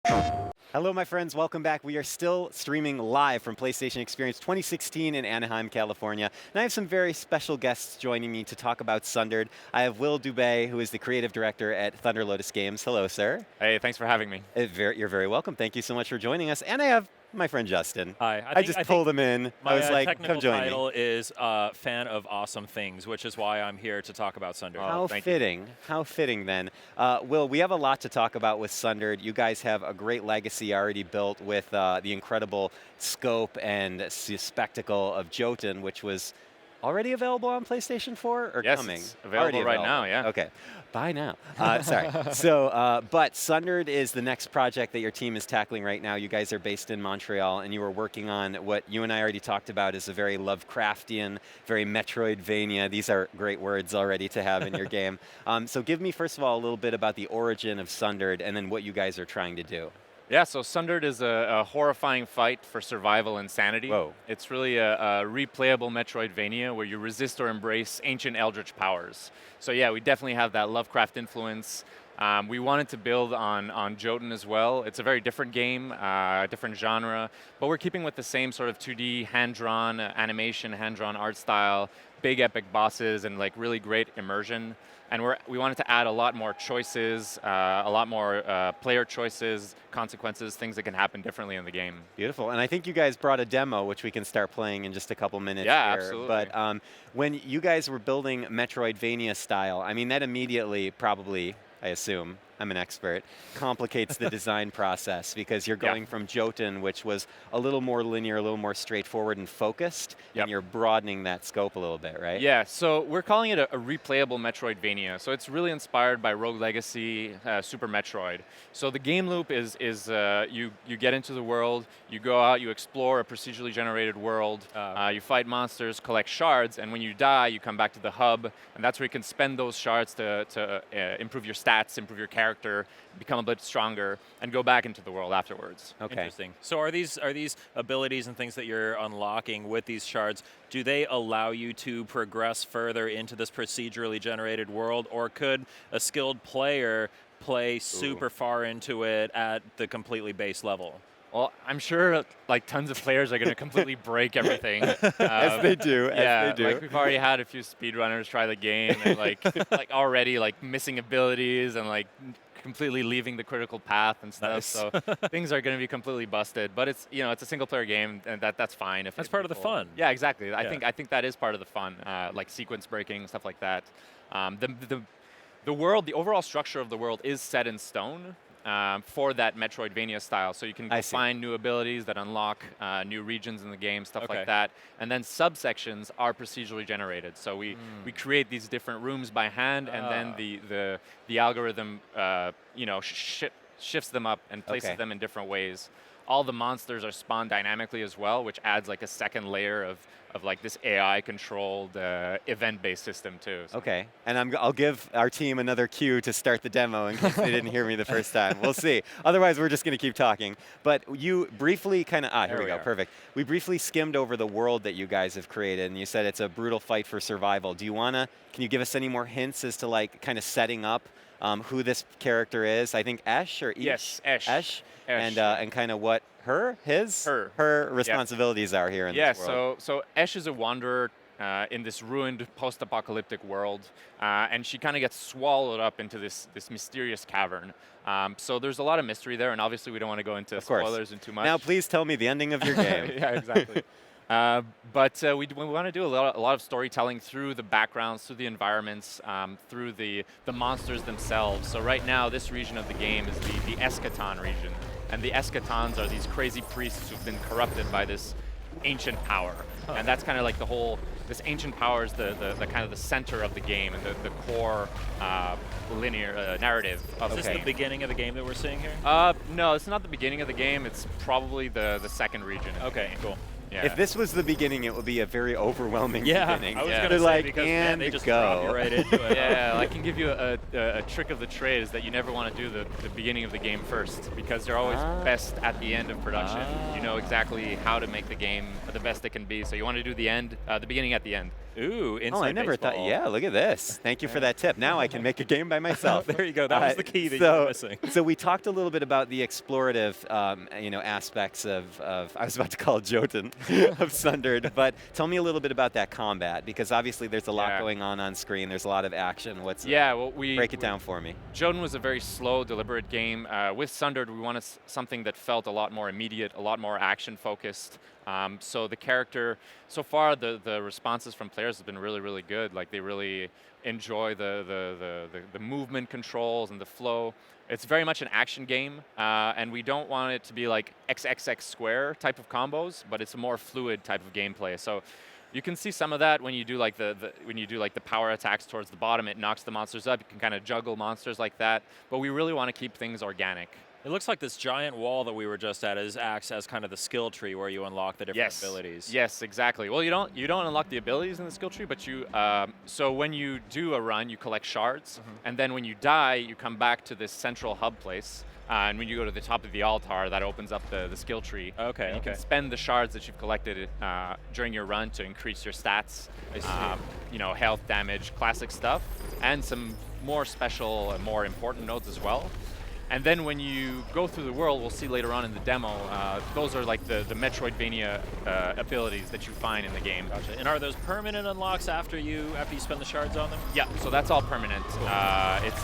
Hello, my friends. Welcome back. We are still streaming live from PlayStation Experience 2016 in Anaheim, California. And I have some very special guests joining me to talk about Sundered. I have Will Dubé, who is the creative director at Thunder Lotus Games. Hello, sir. Hey, thanks for having me. You're very welcome. Thank you so much for joining us. And I have my friend Justin. Hi. I just pulled him in. I was like, come join me. My title is Fan of Awesome Things, which is why I'm here to talk about Sundered. How fitting. How fitting, then. Will, we have a lot to talk about with Sundered. You guys have a great legacy already built with the incredible scope and spectacle of Jotun, which was already available on PlayStation 4 or yes, coming? It's available right now, yeah. Okay. Buy now. Sorry. So, but Sundered is the next project that your team is tackling right now. You guys are based in Montreal, and you were working on what you and I already talked about is a very Lovecraftian, very Metroidvania. These are great words already to have in your game. So give me, first of all, a little bit about the origin of Sundered and then what you guys are trying to do. Yeah, so Sundered is a horrifying fight for survival and sanity. Whoa. It's really a replayable Metroidvania where you resist or embrace ancient eldritch powers. So yeah, we definitely have that Lovecraft influence. We wanted to build on Jotun as well. It's a very different game, different genre, but we're keeping with the same sort of 2D hand-drawn animation, hand-drawn art style, big epic bosses, and like really great immersion. And we wanted to add a lot more choices, a lot more player choices, consequences, things that can happen differently in the game. Beautiful. And I think you guys brought a demo, which we can start playing in just a couple minutes Yeah, here. absolutely. But when you guys were building Metroidvania style, I mean, that immediately probably, I assume, I'm an expert, complicates the design process because you're going from Jotun, which was a little more linear, a little more straightforward and focused, and you're broadening that scope a little bit, right? Yeah, so we're calling it a replayable Metroidvania. So it's really inspired by Rogue Legacy, Super Metroid. So the game loop is you get into the world, you go out, you explore a procedurally generated world, you fight monsters, collect shards, and when you die, you come back to the hub, and that's where you can spend those shards to improve your stats, improve your character, become a bit stronger, and go back into the world afterwards. Okay. Interesting. So are these abilities and things that you're unlocking with these shards, do they allow you to progress further into this procedurally generated world, or could a skilled player play super far into it at the completely base level? Well, I'm sure like tons of players are going to completely break everything. As they do, yeah, as they do. Like we've already had a few speedrunners try the game and like already like missing abilities and like completely leaving the critical path and stuff. Nice. So things are going to be completely busted. But it's it's a single player game, and that's fine. That's part of the fun. Yeah, exactly. I think that is part of the fun, like sequence breaking, stuff like that. The world, the overall structure of the world is set in stone. For that Metroidvania style. So you can find new abilities that unlock new regions in the game, stuff like that. And then subsections are procedurally generated. So we create these different rooms by hand, and then the algorithm shifts them up and places them in different ways. All the monsters are spawned dynamically as well, which adds like a second layer of like this AI-controlled event-based system too. So. Okay, and I'll give our team another cue to start the demo in case they didn't hear me the first time. We'll see. Otherwise, we're just going to keep talking. But you briefly kind of, here we go, perfect. We briefly skimmed over the world that you guys have created, and you said it's a brutal fight for survival. Do you can you give us any more hints as to like kind of setting up who this character is? I think Esh or Ish? Yes, Esh. Esh. And kind of what her responsibilities are here in this world. So Esh is a wanderer in this ruined post-apocalyptic world, and she kind of gets swallowed up into this mysterious cavern. So there's a lot of mystery there, and obviously we don't want to go into spoilers and too much. Now please tell me the ending of your game. Yeah, exactly. But we want to do a lot of storytelling through the backgrounds, through the environments, through the monsters themselves. So right now, this region of the game is the Eschaton region. And the Eschatons are these crazy priests who've been corrupted by this ancient power. And that's kind of like this ancient power is the kind of the center of the game and the core linear narrative. Is this the beginning of the game that we're seeing here? No, it's not the beginning of the game. It's probably the second region. Okay, cool. Yeah. If this was the beginning, it would be a very overwhelming beginning. I was going to say, like, because and they just go. drop you right into it. Yeah, I can give you a trick of the trade is that you never want to do the beginning of the game first, because they're always best at the end of production. You know exactly how to make the game the best it can be, so you want to do the beginning at the end. Ooh, inside Oh, I never thought. baseball. Yeah, look at this. Thank you for that tip. Now I can make a game by myself. There you go. That was the key that you were missing. So we talked a little bit about the explorative, aspects of I was about to call it Jotun of Sundered, but tell me a little bit about that combat, because obviously there's a lot going on screen. There's a lot of action. Break it down for me. Jotun was a very slow, deliberate game. With Sundered, we wanted something that felt a lot more immediate, a lot more action focused. So the character, so far the responses from players have been really, really good. Like they really enjoy the movement controls and the flow. It's very much an action game, and we don't want it to be like XXX square type of combos, but it's a more fluid type of gameplay. So you can see some of that when you do like the power attacks towards the bottom. It knocks the monsters up. You can kind of juggle monsters like that. But we really want to keep things organic. It looks like this giant wall that we were just at acts as kind of the skill tree where you unlock the different abilities. Yes, exactly. Well, you don't unlock the abilities in the skill tree, but you so when you do a run, you collect shards, and then when you die, you come back to this central hub place. And when you go to the top of the altar, that opens up the skill tree. Okay. And you can spend the shards that you've collected during your run to increase your stats. I see. Health, damage, classic stuff, and some more special and more important nodes as well. And then when you go through the world, we'll see later on in the demo, those are like the Metroidvania abilities that you find in the game. Gotcha. And are those permanent unlocks after you spend the shards on them? Yeah, so that's all permanent. Cool.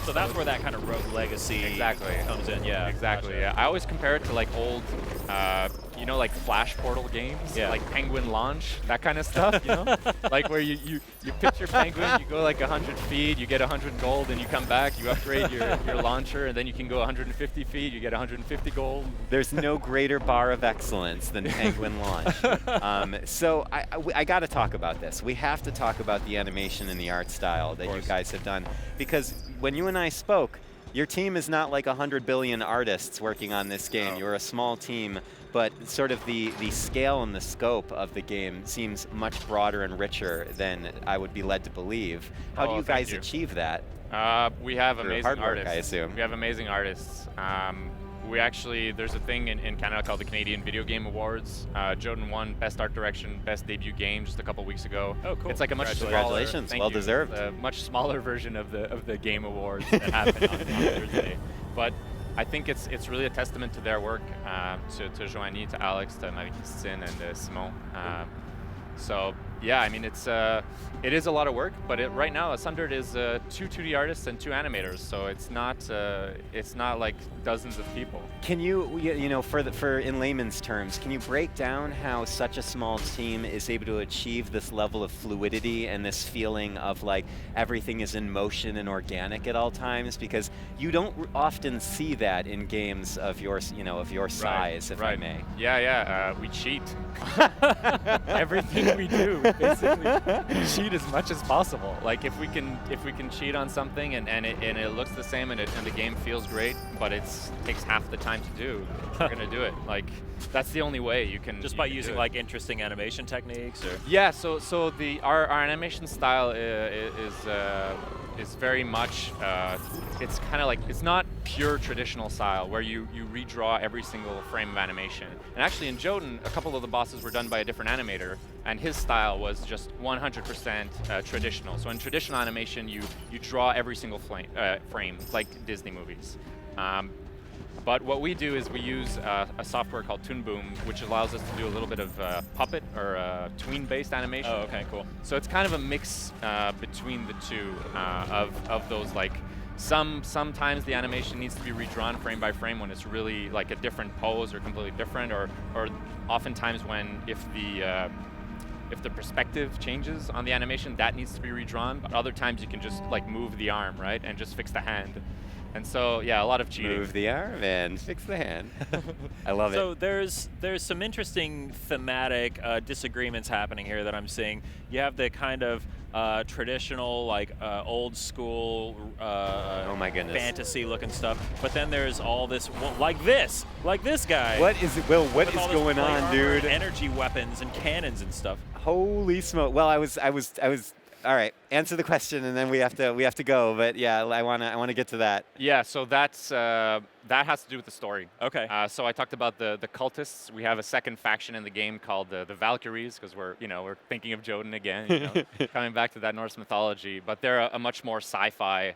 So that's where that kind of rogue legacy comes in. Yeah, exactly. Gotcha. Yeah, I always compare it to like old, like Flash Portal games, like Penguin Launch, that kind of stuff. Like where you pitch your penguin, you go like 100 feet, you get 100 gold, and you come back, you upgrade your launcher, and then you can go 150 feet, you get 150 gold. There's no greater bar of excellence than Penguin Launch. So I got to talk about this. We have to talk about the animation and the art style that you guys have done, because when you and I spoke, your team is not like 100 billion artists working on this game. You're a small team, but sort of the scale and the scope of the game seems much broader and richer than I would be led to believe. How do you guys achieve that? We have amazing artists. I assume. We have amazing artists. There's a thing in Canada called the Canadian Video Game Awards. Jotun won Best Art Direction, Best Debut Game just a couple weeks ago. Oh, cool. It's like a much smaller, congratulations, well deserved. A much smaller version of the Game Awards that happen on Thursday. But I think it's really a testament to their work, to Joanie, to Alex, to Marie-Christine, and Simon. So yeah, I mean it is a lot of work, but right now Sundered is 2 2D artists and 2 animators, so it's not like dozens of people. Can you, for in layman's terms, can you break down how such a small team is able to achieve this level of fluidity and this feeling of like everything is in motion and organic at all times? Because you don't often see that in games of your size, if I may. Yeah, we cheat. Everything we do, basically, cheat as much as possible. Like if we can cheat on something and it looks the same and the game feels great, but it takes half the time to do, we're gonna do it. Like that's the only way you can. Just by using like interesting animation techniques, or yeah. So our animation style is very much. It's kind of like, it's not pure traditional style where you redraw every single frame of animation. And actually in Jotun, a couple of the bosses were done by a different animator, and his style was just 100% traditional. So in traditional animation, you draw every single frame, like Disney movies. But what we do is we use a software called Toon Boom, which allows us to do a little bit of puppet or tween-based animation. Oh, okay, cool. So it's kind of a mix between the two of those, like, sometimes the animation needs to be redrawn frame by frame when it's really like a different pose or completely different, or oftentimes when if the perspective changes on the animation, that needs to be redrawn. But other times you can just like move the arm, right, and just fix the hand. And so, yeah, a lot of cheating. Move the arm and fix the hand. I love it. So there's some interesting thematic disagreements happening here that I'm seeing. You have the kind of traditional, like old school, oh my goodness, fantasy looking stuff. But then there's all this, like this guy. What is Will? What is going on, dude? Energy weapons and cannons and stuff. Holy smoke! Well, I was All right, answer the question, and then we have to go. But yeah, I wanna get to that. Yeah, so that's that has to do with the story. Okay. So I talked about the cultists. We have a second faction in the game called the Valkyries, because we're thinking of Jotun again, coming back to that Norse mythology. But they're a much more sci-fi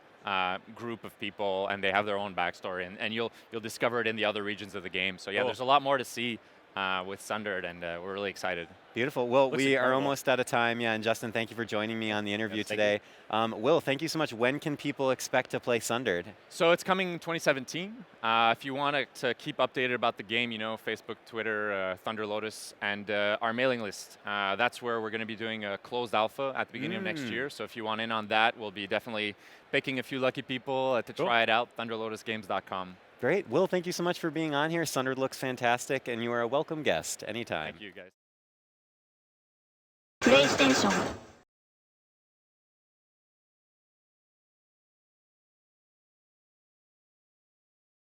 group of people, and they have their own backstory, and you'll discover it in the other regions of the game. So yeah, Cool. there's a lot more to see with Sundered, and we're really excited. Beautiful. Well, Looks we are incredible. almost out of time. Yeah, and Justin, thank you for joining me on the interview Yes, thank today. Will, thank you so much. When can people expect to play Sundered? So it's coming in 2017. If you want to keep updated about the game, Facebook, Twitter, Thunder Lotus, and our mailing list. That's where we're going to be doing a closed alpha at the beginning of next year. So if you want in on that, we'll be definitely picking a few lucky people to try it out, thunderlotusgames.com. Great. Will, thank you so much for being on here. Sundered looks fantastic, and you are a welcome guest anytime. Thank you, guys. PlayStation